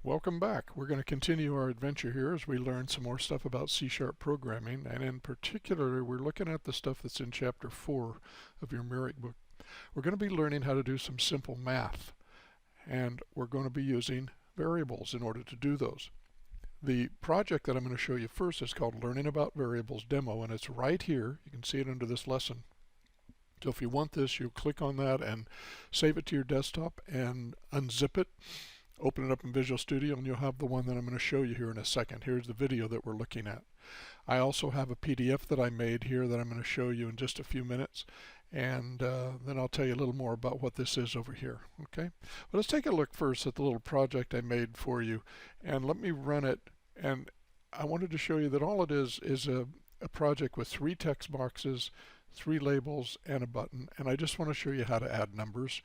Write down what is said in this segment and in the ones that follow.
Welcome back. We're going to continue our adventure here as we learn some more stuff about C# programming, and in particular we're looking at the stuff that's in chapter 4 of your Merrick book. We're going to be learning how to do some simple math, and we're going to be using variables in order to do those. The project that I'm going to show you first is called Learning About Variables Demo, and it's right here. You can see it under this lesson. So if you want this, you click on that and save it to your desktop and unzip it. Open it up in Visual Studio and you'll have the one that I'm going to show you here in a second. Here's the video that we're looking at. I also have a PDF that I made here that I'm going to show you in just a few minutes, and then I'll tell you a little more about what this is over here. Okay, but let's take a look first at the little project I made for you, and let me run it. And I wanted to show you that all it is a project with 3 text boxes, 3 labels, and a button, and I just want to show you how to add numbers.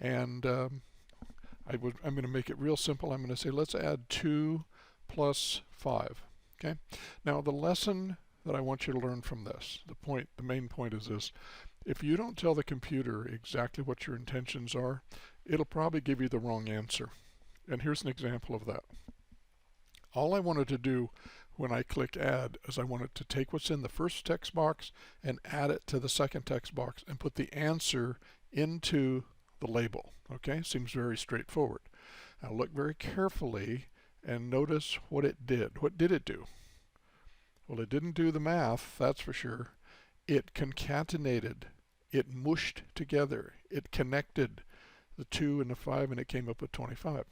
And I'm going to make it real simple. I'm going to say let's add 2 plus 5. Okay. Now the lesson that I want you to learn from this, the main point is this: if you don't tell the computer exactly what your intentions are, it'll probably give you the wrong answer. And here's an example of that. All I wanted to do when I click add is I wanted to take what's in the first text box and add it to the second text box and put the answer into the label. Okay, seems very straightforward. Now look very carefully and notice what it did. What did it do? Well, it didn't do the math, that's for sure. It concatenated, it mushed together, it connected the 2 and the 5, and it came up with 25.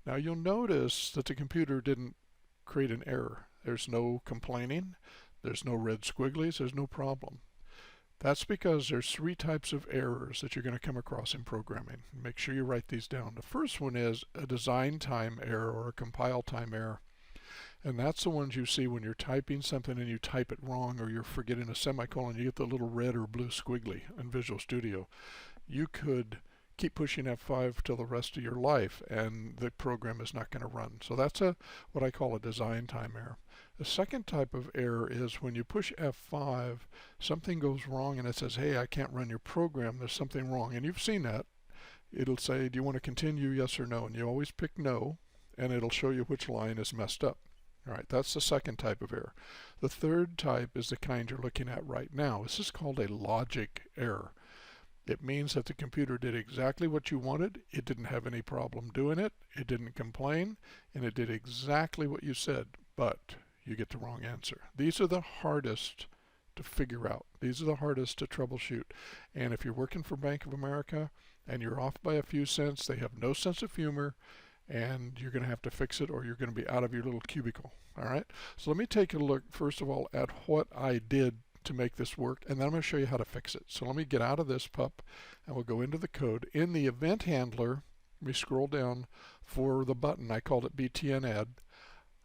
Now you'll notice that the computer didn't create an error. There's no complaining, there's no red squigglies, there's no problem. That's because there's 3 types of errors that you're going to come across in programming. Make sure you write these down. The first one is a design time error or a compile time error. And that's the ones you see when you're typing something and you type it wrong, or you're forgetting a semicolon. You get the little red or blue squiggly in Visual Studio. You could keep pushing F5 till the rest of your life and the program is not going to run. So that's what I call a design time error. The second type of error is when you push F5, something goes wrong and it says, hey, I can't run your program, there's something wrong. And you've seen that. It'll say, do you want to continue, yes or no? And you always pick no, and it'll show you which line is messed up. All right, that's the second type of error. The third type is the kind you're looking at right now. This is called a logic error. It means that the computer did exactly what you wanted, it didn't have any problem doing it, it didn't complain, and it did exactly what you said, but you get the wrong answer. These are the hardest to figure out. These are the hardest to troubleshoot. And if you're working for Bank of America and you're off by a few cents, they have no sense of humor, and you're going to have to fix it or you're going to be out of your little cubicle. All right, so let me take a look first of all at what I did to make this work, and then I'm going to show you how to fix it. So let me get out of this pup and we'll go into the code. In the event handler, we scroll down for the button. I called it btn add.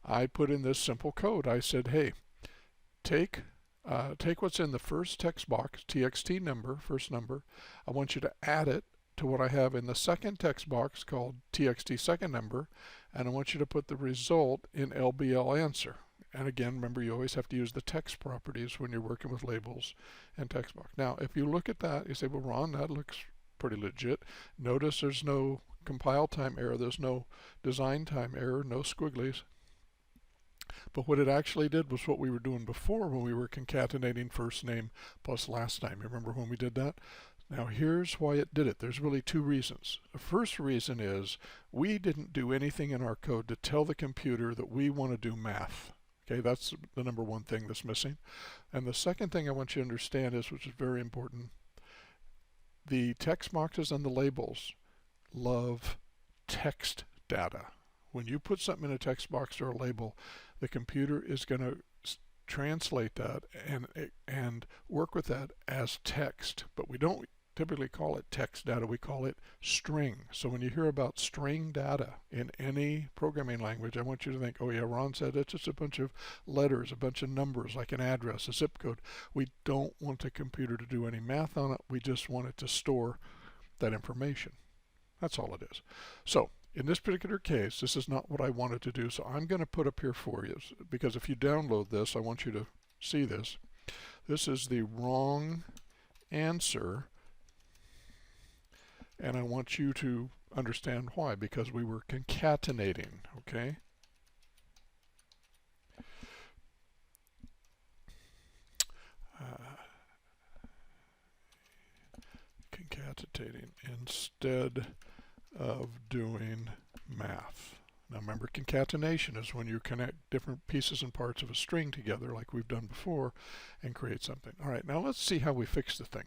I put in this simple code. I said, hey, take what's in the first text box, txt number, first number. I want you to add it to what I have in the second text box called txt second number, and I want you to put the result in LBL answer. And again, remember, you always have to use the text properties when you're working with labels and text box. Now, if you look at that, you say, well, Ron, that looks pretty legit. Notice there's no compile time error, there's no design time error, no squigglies. But what it actually did was what we were doing before when we were concatenating first name plus last name. Remember when we did that? Now here's why it did it. There's really 2 reasons. The first reason is we didn't do anything in our code to tell the computer that we want to do math. Okay, that's the number 1 thing that's missing. And the second thing I want you to understand is, which is very important, the text boxes and the labels love text data. When you put something in a text box or a label, the computer is going to translate that and work with that as text. But we don't typically call it text data, we call it string. So when you hear about string data in any programming language, I want you to think, oh yeah, Ron said it's just a bunch of letters, a bunch of numbers, like an address, a zip code. We don't want the computer to do any math on it, we just want it to store that information. That's all it is. So in this particular case, this is not what I wanted to do, so I'm going to put up here for you, because if you download this, I want you to see this. This is the wrong answer, and I want you to understand why, because we were concatenating, okay? Concatenating instead of doing math. Now remember, concatenation is when you connect different pieces and parts of a string together like we've done before and create something. All right, now let's see how we fix the thing.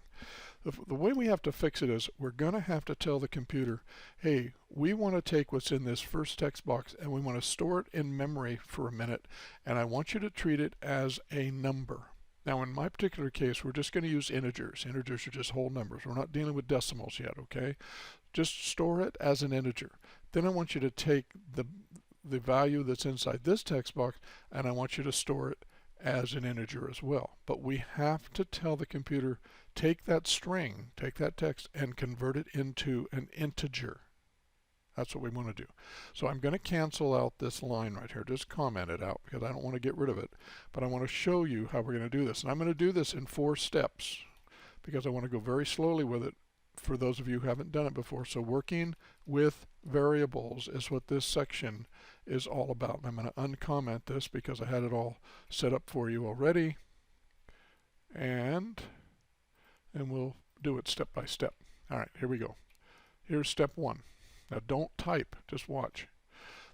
The way we have to fix it is we're going to have to tell the computer, hey, we want to take what's in this first text box and we want to store it in memory for a minute, and I want you to treat it as a number. Now in my particular case, we're just going to use integers. Integers are just whole numbers. We're not dealing with decimals yet, okay? Just store it as an integer. Then I want you to take the value that's inside this text box and I want you to store it as an integer as well. But we have to tell the computer, take that string, take that text and convert it into an integer. That's what we want to do. So I'm going to cancel out this line right here. Just comment it out because I don't want to get rid of it. But I want to show you how we're going to do this. And I'm going to do this in 4 steps because I want to go very slowly with it for those of you who haven't done it before. So working with variables is what this section is all about. And I'm going to uncomment this because I had it all set up for you already. And we'll do it step by step. All right, here we go. Here's step 1. Now don't type, just watch.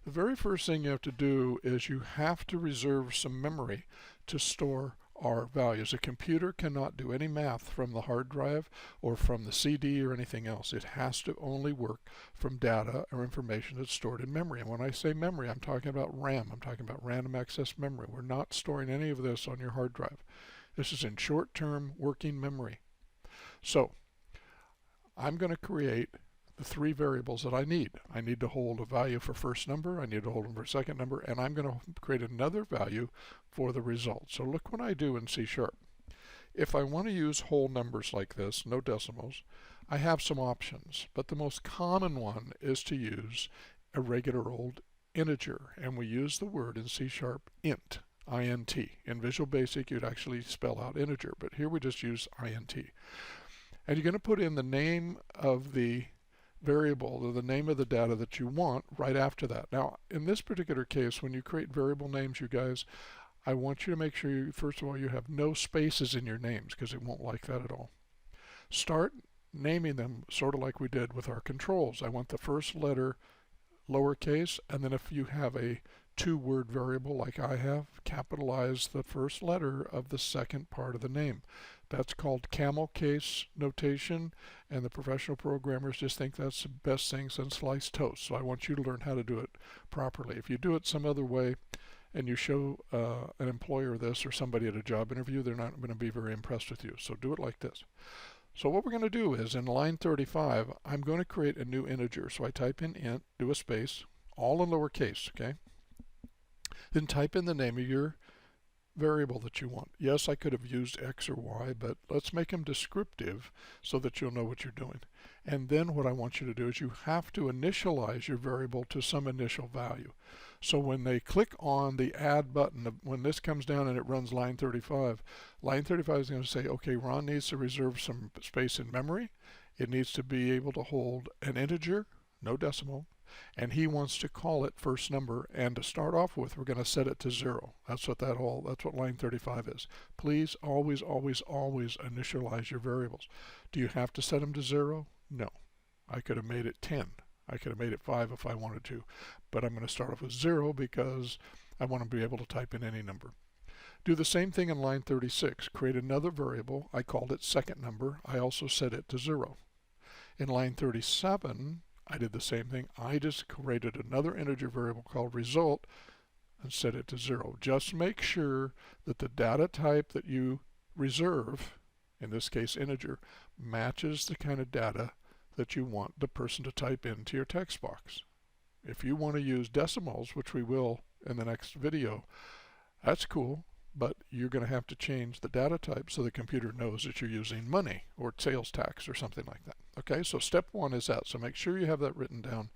The very first thing you have to do is you have to reserve some memory to store our values. A computer cannot do any math from the hard drive or from the CD or anything else. It has to only work from data or information that's stored in memory. And when I say memory, I'm talking about RAM. I'm talking about random access memory. We're not storing any of this on your hard drive. This is in short-term working memory. So I'm going to create the 3 variables that I need. I need to hold a value for first number, I need to hold them for second number, and I'm going to create another value for the result. So look what I do in C#. If I want to use whole numbers like this, no decimals, I have some options, but the most common one is to use a regular old integer, and we use the word in C# int, int. In Visual Basic you'd actually spell out integer, but here we just use int. And you're going to put in the name of the variable or the name of the data that you want right after that. Now in this particular case, when you create variable names, you guys, I want you to make sure you, first of all, you have no spaces in your names because it won't like that at all. Start naming them sort of like we did with our controls. I want the first letter lowercase, and then if you have a 2-word variable like I have, capitalize the first letter of the second part of the name. That's called camel case notation, and the professional programmers just think that's the best thing since sliced toast. So I want you to learn how to do it properly. If you do it some other way and you show an employer this or somebody at a job interview, they're not going to be very impressed with you. So do it like this. So what we're going to do is in line 35, I'm going to create a new integer. So I type in int, do a space, all in lowercase, okay? Then type in the name of your variable that you want. Yes, I could have used X or Y, but let's make them descriptive so that you'll know what you're doing. And then what I want you to do is you have to initialize your variable to some initial value. So when they click on the add button, when this comes down and it runs line 35 is going to say, okay, Ron needs to reserve some space in memory. It needs to be able to hold an integer, no decimal, and he wants to call it first number, and to start off with we're going to set it to 0. That's what line 35 is. Please always initialize your variables. Do you have to set them to 0? No. I could have made it 10. I could have made it 5 if I wanted to, but I'm going to start off with 0 because I want to be able to type in any number. Do the same thing in line 36. Create another variable. I called it second number. I also set it to 0. In line 37 I did the same thing. I just created another integer variable called result and set it to 0. Just make sure that the data type that you reserve, in this case integer, matches the kind of data that you want the person to type into your text box. If you want to use decimals, which we will in the next video, that's cool, but you're going to have to change the data type so the computer knows that you're using money or sales tax or something like that. Okay, so step 1 is that, so make sure you have that written down.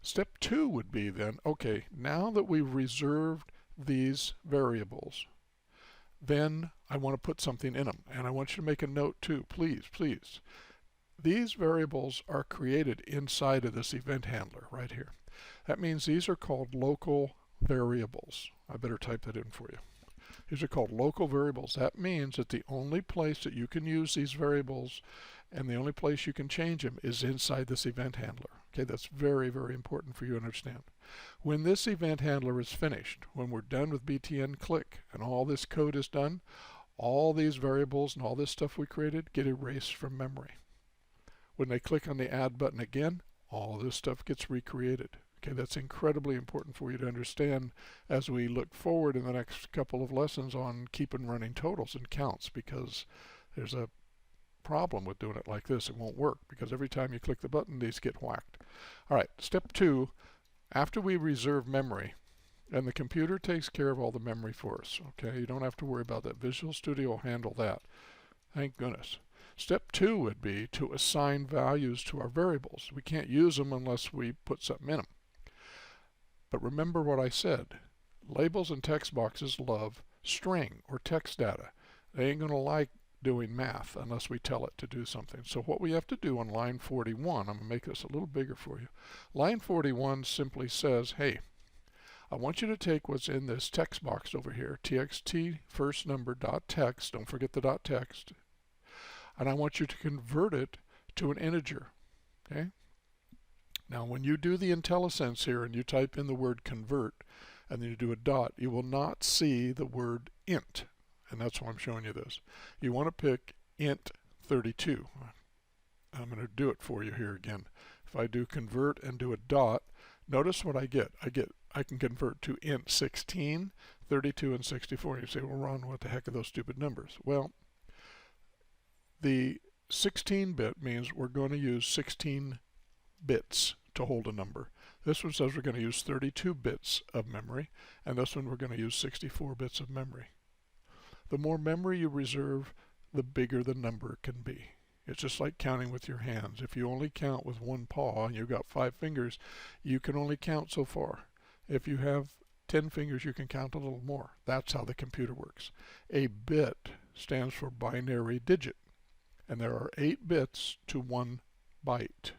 Step 2 would be then, okay, now that we've reserved these variables, then I want to put something in them, and I want you to make a note too, please. these variables are created inside of this event handler right here. That means these are called local variables. I better type that in for you. These are called local variables. That means that the only place that you can use these variables and the only place you can change them is inside this event handler. Okay, that's very, very important for you to understand. When this event handler is finished, when we're done with btn click and all this code is done, all these variables and all this stuff we created get erased from memory. When they click on the add button again, all this stuff gets recreated. Okay, that's incredibly important for you to understand as we look forward in the next couple of lessons on keeping running totals and counts, because there's a problem with doing it like this. It won't work because every time you click the button, these get whacked. All right, step 2, after we reserve memory, and the computer takes care of all the memory for us. Okay, you don't have to worry about that. Visual Studio will handle that. Thank goodness. Step 2 would be to assign values to our variables. We can't use them unless we put something in them. But remember what I said. Labels and text boxes love string or text data. They ain't going to like doing math unless we tell it to do something. So what we have to do on line 41, I'm going to make this a little bigger for you. Line 41 simply says, hey, I want you to take what's in this text box over here, txt first number dot text, don't forget the dot text, and I want you to convert it to an integer. Okay? Now when you do the IntelliSense here and you type in the word convert and then you do a dot, you will not see the word int, and that's why I'm showing you this. You want to pick int 32. I'm going to do it for you here again. If I do convert and do a dot, notice what I get. I can convert to int 16, 32, and 64. You say, well, Ron, what the heck are those stupid numbers? Well, the 16-bit means we're going to use 16 bits to hold a number. This one says we're going to use 32 bits of memory, and this one we're going to use 64 bits of memory. The more memory you reserve, the bigger the number can be. It's just like counting with your hands. If you only count with one paw and you've got 5 fingers, you can only count so far. If you have 10 fingers, you can count a little more. That's how the computer works. A bit stands for binary digit, and there are 8 bits to 1 byte.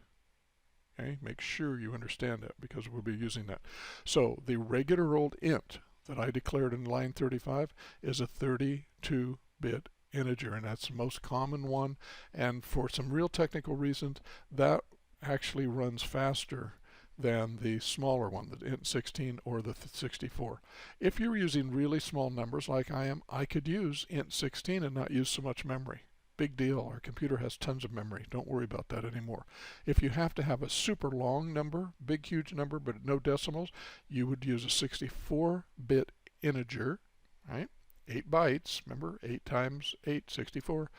Okay? Make sure you understand that because we'll be using that. So the regular old int that I declared in line 35 is a 32-bit integer, and that's the most common one, and for some real technical reasons that actually runs faster than the smaller one, the int 16 or the 64. If you're using really small numbers like I am, I could use int 16 and not use so much memory. Big deal. Our computer has tons of memory. Don't worry about that anymore. If you have to have a super long number, big huge number, but no decimals, you would use a 64-bit integer, right? 8 bytes, remember, 8 times 8, 64.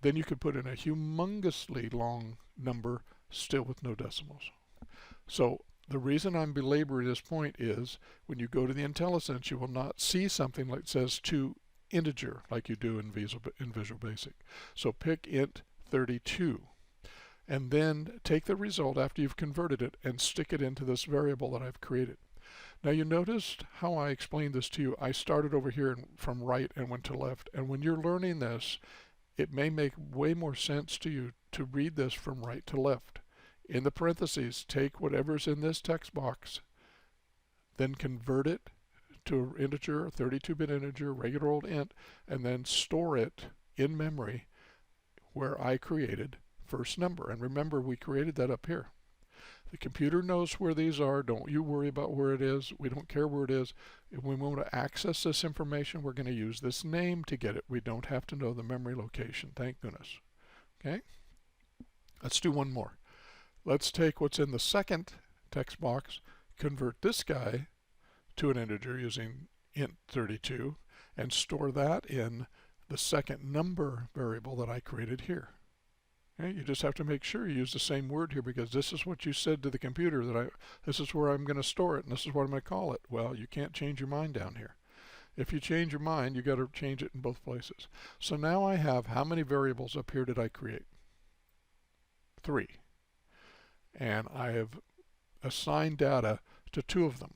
Then you could put in a humongously long number still with no decimals. So the reason I'm belaboring this point is when you go to the IntelliSense, you will not see something like says to integer like you do in Visual Basic. So pick int 32 and then take the result after you've converted it and stick it into this variable that I've created. Now you noticed how I explained this to you. I started over here from right and went to left, and when you're learning this, it may make way more sense to you to read this from right to left. In the parentheses, take whatever's in this text box, then convert it to an integer, a 32-bit integer, regular old int, and then store it in memory where I created first number. And remember, we created that up here. The computer knows where these are. Don't you worry about where it is. We don't care where it is. If we want to access this information, we're going to use this name to get it. We don't have to know the memory location. Thank goodness. Okay? Let's do one more. Let's take what's in the second text box, convert this guy to an integer using int 32, and store that in the second number variable that I created here. Okay? You just have to make sure you use the same word here because this is what you said to the computer, that this is where I'm going to store it and this is what I'm going to call it. Well, you can't change your mind down here. If you change your mind, you got to change it in both places. So now I have, how many variables up here did I create? 3. And I have assigned data to 2 of them.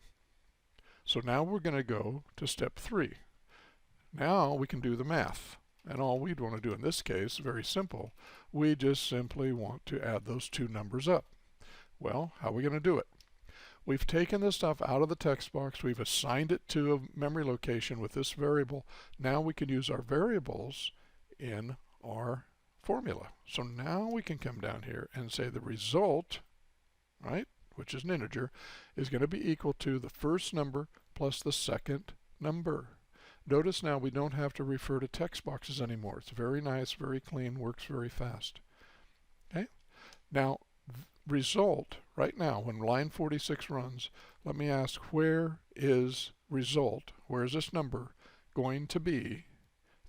So now we're going to go to step 3. Now we can do the math. And all we'd want to do in this case, very simple, We just simply want to add those two numbers up. Well, how are we going to do it? We've taken this stuff out of the text box. We've assigned it to a memory location with this variable. Now we can use our variables in our formula. So now we can come down here and say the result, right, which is an integer, is going to be equal to the first number plus the second number. Notice now we don't have to refer to text boxes anymore. It's very nice, very clean, works very fast. Okay? Now, result, right now, when line 46 runs, let me ask, where is result, where is this number going to be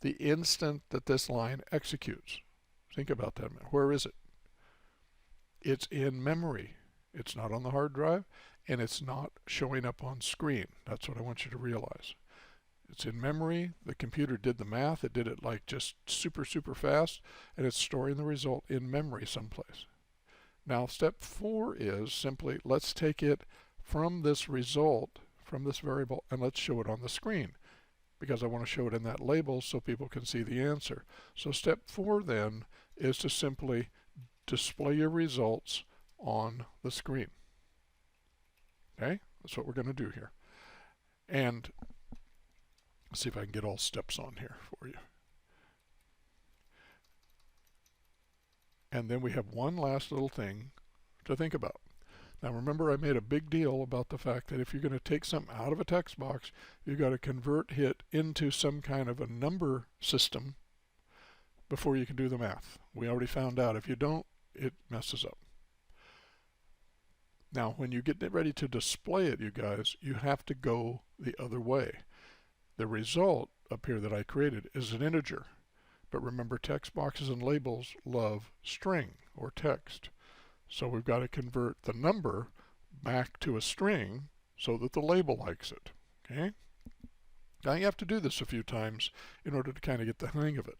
the instant that this line executes? Think about that a minute. Where is it? It's in memory. It's not on the hard drive, and it's not showing up on screen. That's what I want you to realize. It's in memory. The computer did the math. It did it like just super, super fast, and it's storing the result in memory someplace. Now, step 4 is simply, let's take it from this result, from this variable, and let's show it on the screen, because I want to show it in that label so people can see the answer. So step 4 then is to simply display your results on the screen. Okay, that's what we're going to do here. And let's see if I can get all steps on here for you. And then we have one last little thing to think about. Now remember, I made a big deal about the fact that if you're going to take something out of a text box, you've got to convert it into some kind of a number system before you can do the math. We already found out if you don't, it messes up. Now when you get ready to display it, you guys, you have to go the other way. The result up here that I created is an integer. But remember, text boxes and labels love string or text. So we've got to convert the number back to a string so that the label likes it. Okay? Now you have to do this a few times in order to kind of get the hang of it.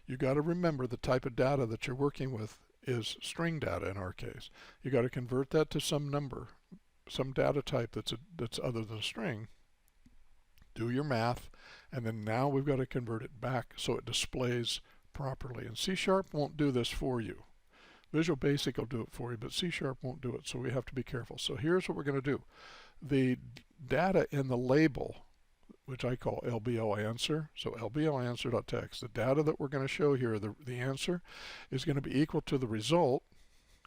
You've got to remember the type of data that you're working with is string data in our case. You've got to convert that to some number, some data type that's other than a string. Do your math, and then now we've got to convert it back so it displays properly. And C# won't do this for you. Visual Basic will do it for you, but C# won't do it, so we have to be careful. So here's what we're going to do. The data in the label, which I call LBO answer, so LBO answer.text, the data that we're going to show here, the answer, is going to be equal to the result.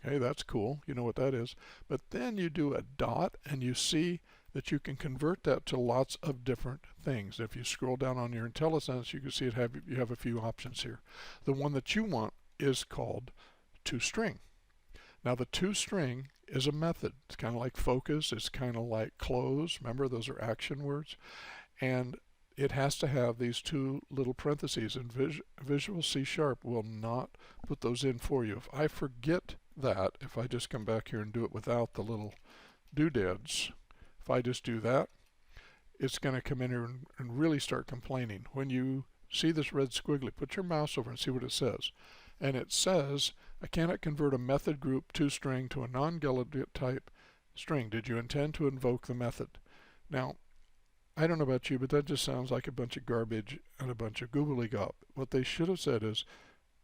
Okay, that's cool. You know what that is. But then you do a dot, and you see that you can convert that to lots of different things. If you scroll down on your IntelliSense, you can see you have a few options here. The one that you want is called toString. Now the toString is a method. It's kind of like focus. It's kind of like close. Remember, those are action words. And it has to have these two little parentheses, and Visual C# will not put those in for you. If I forget that, if I just come back here and do it without the little doodads, if I just do that, it's going to come in here and really start complaining. When you see this red squiggly, put your mouse over and see what it says. And it says, I cannot convert a method group toString to a non-delegate type string. Did you intend to invoke the method? Now, I don't know about you, but that just sounds like a bunch of garbage and a bunch of gobbledygook. What they should have said is,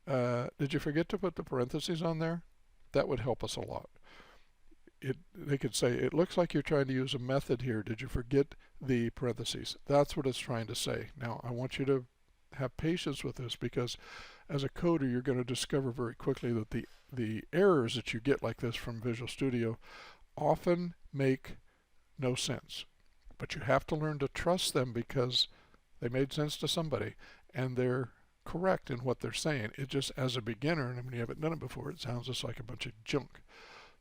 did you forget to put the parentheses on there? That would help us a lot. They could say, it looks like you're trying to use a method here. Did you forget the parentheses? That's what it's trying to say. Now, I want you to have patience with this, because as a coder, you're going to discover very quickly that the errors that you get like this from Visual Studio often make no sense. But you have to learn to trust them because they made sense to somebody, and they're correct in what they're saying. It just, as a beginner, and when you haven't done it before, it sounds just like a bunch of junk.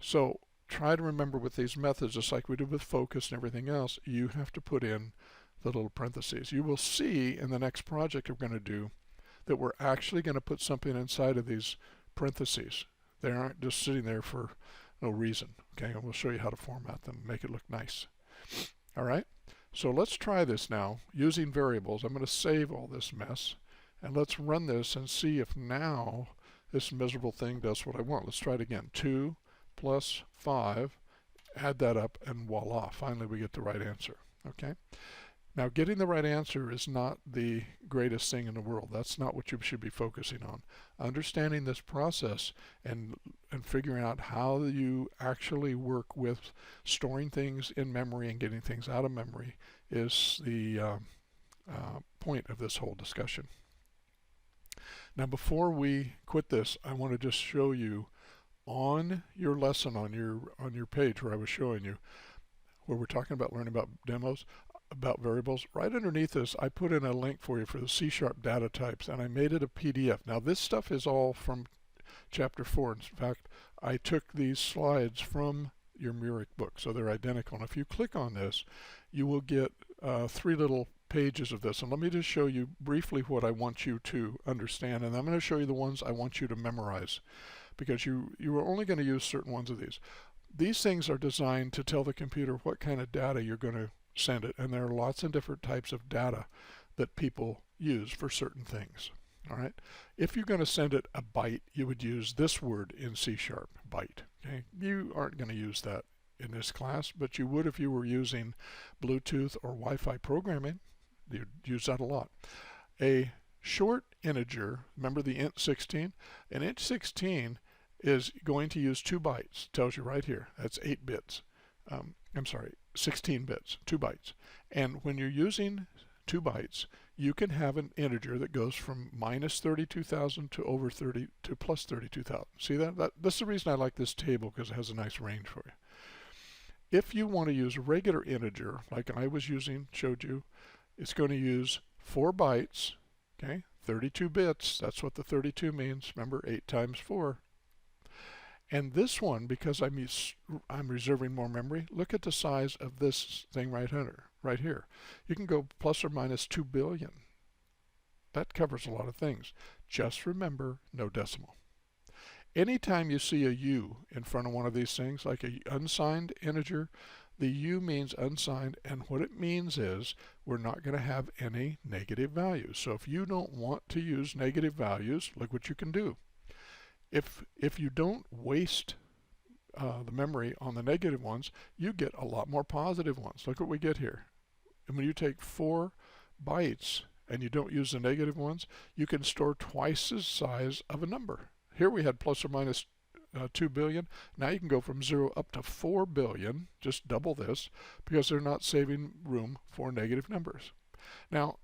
So try to remember with these methods, just like we did with focus and everything else, you have to put in the little parentheses. You will see in the next project we're going to do that we're actually going to put something inside of these parentheses. They aren't just sitting there for no reason. Okay, and we'll show you how to format them, make it look nice. All right, so let's try this now using variables. I'm going to save all this mess, and let's run this and see if now this miserable thing does what I want. Let's try it again. 2 plus 5, add that up, and voila, finally we get the right answer. Okay. Now, getting the right answer is not the greatest thing in the world. That's not what you should be focusing on. Understanding this process and figuring out how you actually work with storing things in memory and getting things out of memory is the point of this whole discussion. Now, before we quit this, I want to just show you on your lesson on your page where I was showing you, where we're talking about learning about demos, about variables. Right underneath this, I put in a link for you for the C# data types, and I made it a PDF. Now, this stuff is all from chapter 4. In fact, I took these slides from your Muric book, so they're identical. And if you click on this, you will get 3 little pages of this. And let me just show you briefly what I want you to understand, and I'm going to show you the ones I want you to memorize, because you are only going to use certain ones of these. These things are designed to tell the computer what kind of data you're going to send it, and there are lots of different types of data that people use for certain things. All right. If you're going to send it a byte, you would use this word in C#, byte. Okay. You aren't going to use that in this class, but you would if you were using Bluetooth or Wi-Fi programming. You'd use that a lot. A short integer, remember the int 16? An int 16 is going to use 2 bytes. It tells you right here. That's 8 bits. I'm sorry, 16 bits, 2 bytes. And when you're using 2 bytes, you can have an integer that goes from minus 32,000 to over 30 to plus 32,000. See that? That's the reason I like this table, because it has a nice range for you. If you want to use a regular integer, like I was using, showed you, it's going to use 4 bytes, okay, 32 bits. That's what the 32 means. Remember, 8 times 4. And this one, because I'm reserving more memory, look at the size of this thing right here. You can go plus or minus 2 billion. That covers a lot of things. Just remember, no decimal. Anytime you see a U in front of one of these things, like an unsigned integer, the U means unsigned, and what it means is we're not going to have any negative values. So if you don't want to use negative values, look what you can do. If you don't waste the memory on the negative ones, you get a lot more positive ones. Look what we get here. And when you take 4 bytes and you don't use the negative ones, you can store twice the size of a number. Here we had plus or minus 2 billion. Now you can go from 0 up to 4 billion, just double this, because they're not saving room for negative numbers. Now,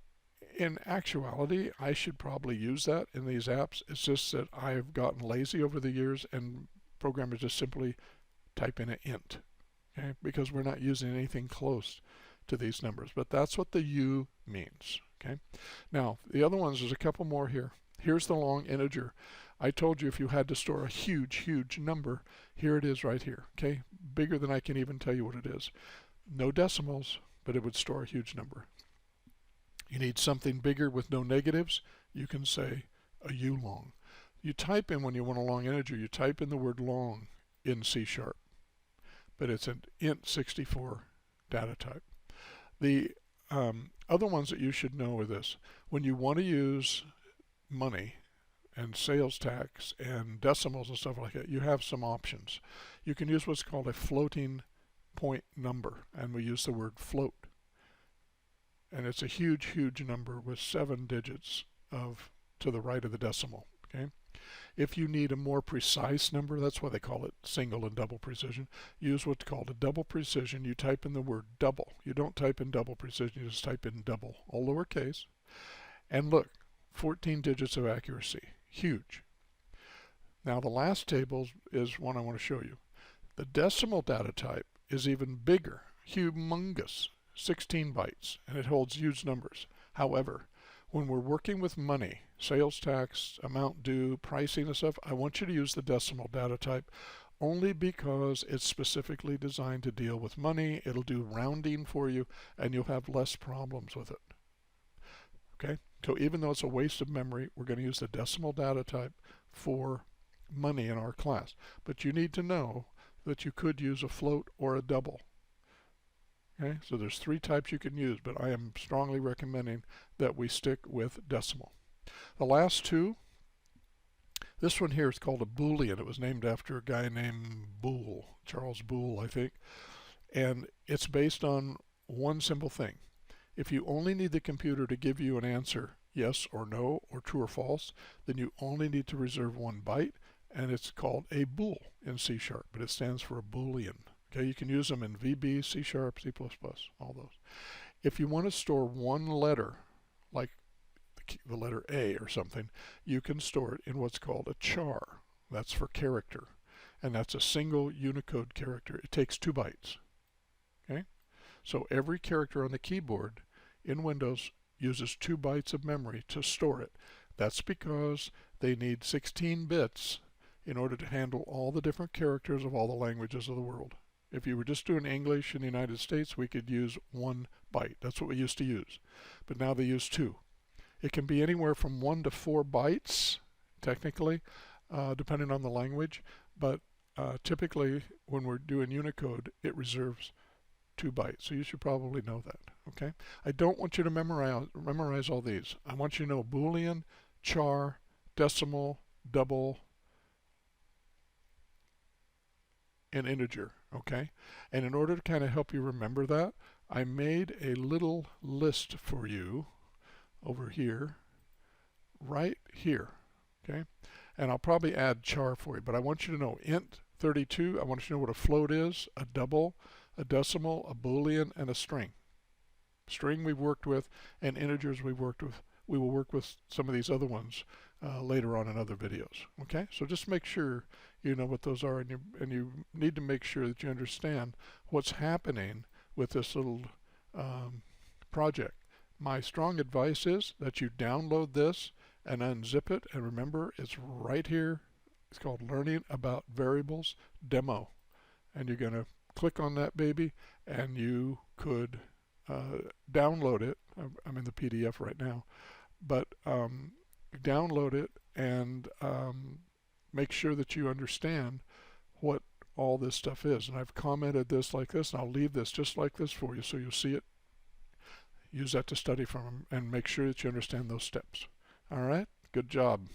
in actuality, I should probably use that in these apps. It's just that I've gotten lazy over the years, and programmers just simply type in an int, okay? Because we're not using anything close to these numbers. But that's what the U means, okay? Now, the other ones, there's a couple more here. Here's the long integer. I told you if you had to store a huge, huge number, here it is right here, okay? Bigger than I can even tell you what it is. No decimals, but it would store a huge number. You need something bigger with no negatives, you can say a U long. You type in, when you want a long integer, you type in the word long in C#, but it's an int 64 data type. The other ones that you should know are this. When you want to use money and sales tax and decimals and stuff like that, you have some options. You can use what's called a floating point number, and we use the word float. And it's a huge, huge number with 7 digits to the right of the decimal, okay? If you need a more precise number, that's why they call it single and double precision, use what's called a double precision. You type in the word double. You don't type in double precision, you just type in double, all lowercase. And look, 14 digits of accuracy, huge. Now the last table is one I want to show you. The decimal data type is even bigger, humongous. 16 bytes, and it holds huge numbers. However, when we're working with money, sales tax, amount due, pricing and stuff, I want you to use the decimal data type only because it's specifically designed to deal with money. It'll do rounding for you, and you'll have less problems with it. Okay? So even though it's a waste of memory, we're going to use the decimal data type for money in our class. But you need to know that you could use a float or a double. Okay, so there's 3 types you can use, but I am strongly recommending that we stick with decimal. The last 2, this one here is called a Boolean. It was named after a guy named Boole, Charles Boole, I think. And it's based on one simple thing. If you only need the computer to give you an answer, yes or no, or true or false, then you only need to reserve 1 byte, and it's called a bool in C#, but it stands for a Boolean. Okay, you can use them in VB, C#, C++, all those. If you want to store 1 letter, like the letter A or something, you can store it in what's called a char. That's for character, and that's a single Unicode character. It takes 2 bytes. Okay, so every character on the keyboard in Windows uses 2 bytes of memory to store it. That's because they need 16 bits in order to handle all the different characters of all the languages of the world. If you were just doing English in the United States, we could use 1 byte. That's what we used to use. But now they use 2. It can be anywhere from 1 to 4 bytes, technically, depending on the language. But typically, when we're doing Unicode, it reserves 2 bytes. So you should probably know that. Okay. I don't want you to memorize all these. I want you to know Boolean, char, decimal, double, and integer. Okay. And in order to kind of help you remember that, I made a little list for you over here, right here. Okay. And I'll probably add char for you, but I want you to know int 32. I want you to know what a float is, a double, a decimal, a Boolean, and a string. String we've worked with, and integers we've worked with. We will work with some of these other ones later on in other videos. Okay, so just make sure you know what those are, and you need to make sure that you understand what's happening with this little project. My strong advice is that you download this and unzip it, and remember, it's right here. It's called Learning About Variables Demo, and you're going to click on that baby, and you could download it. I'm in the PDF right now, but download it and make sure that you understand what all this stuff is. And I've commented this like this, and I'll leave this just like this for you so you'll see it. Use that to study from, and make sure that you understand those steps. All right, good job.